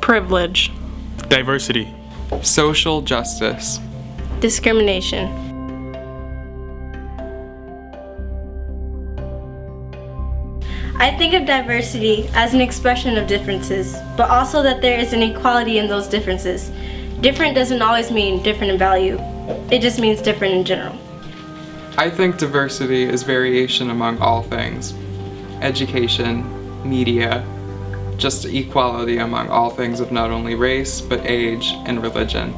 Privilege. Diversity. Social justice. Discrimination. I think of diversity as an expression of differences, but also that there is an equality in those differences. Different doesn't always mean different in value. It just means different in general. I think diversity is variation among all things. Education, media, just equality among all things of not only race, but age and religion.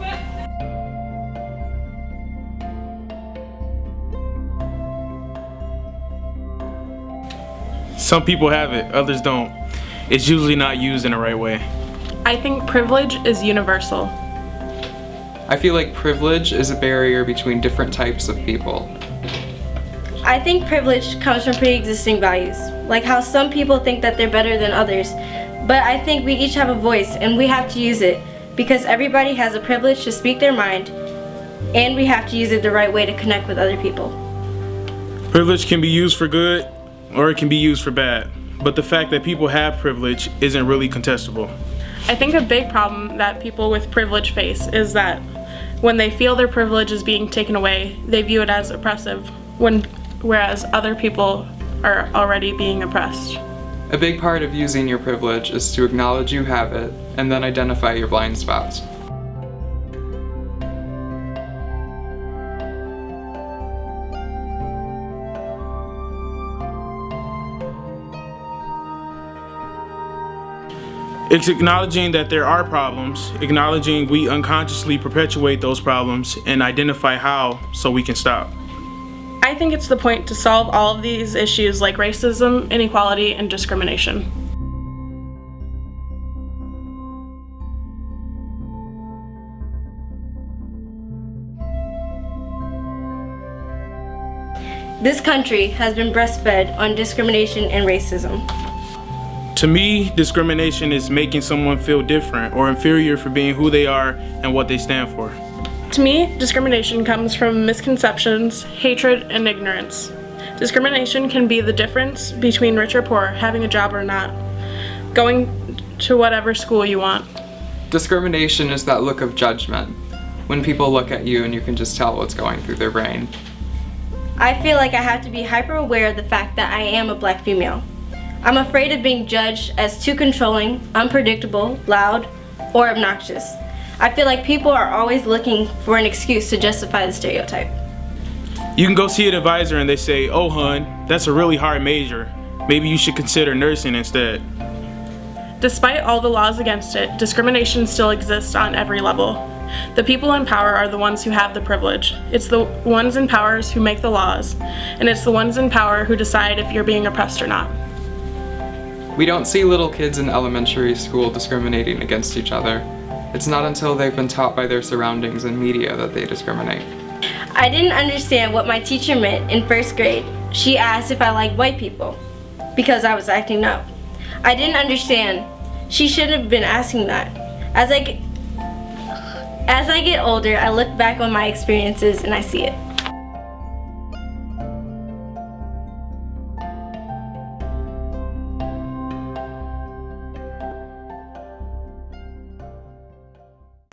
Some people have it, others don't. It's usually not used in the right way. I think privilege is universal. I feel like privilege is a barrier between different types of people. I think privilege comes from pre-existing values, like how some people think that they're better than others. But I think we each have a voice and we have to use it because everybody has a privilege to speak their mind and we have to use it the right way to connect with other people. Privilege can be used for good or it can be used for bad, but the fact that people have privilege isn't really contestable. I think a big problem that people with privilege face is that when they feel their privilege is being taken away, they view it as oppressive, whereas other people are already being oppressed. A big part of using your privilege is to acknowledge you have it and then identify your blind spots. It's acknowledging that there are problems, acknowledging we unconsciously perpetuate those problems, and identify how so we can stop. I think it's the point to solve all of these issues like racism, inequality, and discrimination. This country has been breastfed on discrimination and racism. To me, discrimination is making someone feel different or inferior for being who they are and what they stand for. To me, discrimination comes from misconceptions, hatred, and ignorance. Discrimination can be the difference between rich or poor, having a job or not, going to whatever school you want. Discrimination is that look of judgment, when people look at you and you can just tell what's going through their brain. I feel like I have to be hyper aware of the fact that I am a black female. I'm afraid of being judged as too controlling, unpredictable, loud, or obnoxious. I feel like people are always looking for an excuse to justify the stereotype. You can go see an advisor and they say, "Oh hun, that's a really hard major. Maybe you should consider nursing instead." Despite all the laws against it, discrimination still exists on every level. The people in power are the ones who have the privilege. It's the ones in power who make the laws, and it's the ones in power who decide if you're being oppressed or not. We don't see little kids in elementary school discriminating against each other. It's not until they've been taught by their surroundings and media that they discriminate. I didn't understand what my teacher meant in first grade. She asked if I liked white people because I was acting up. I didn't understand. She shouldn't have been asking that. As I get older, I look back on my experiences and I see it.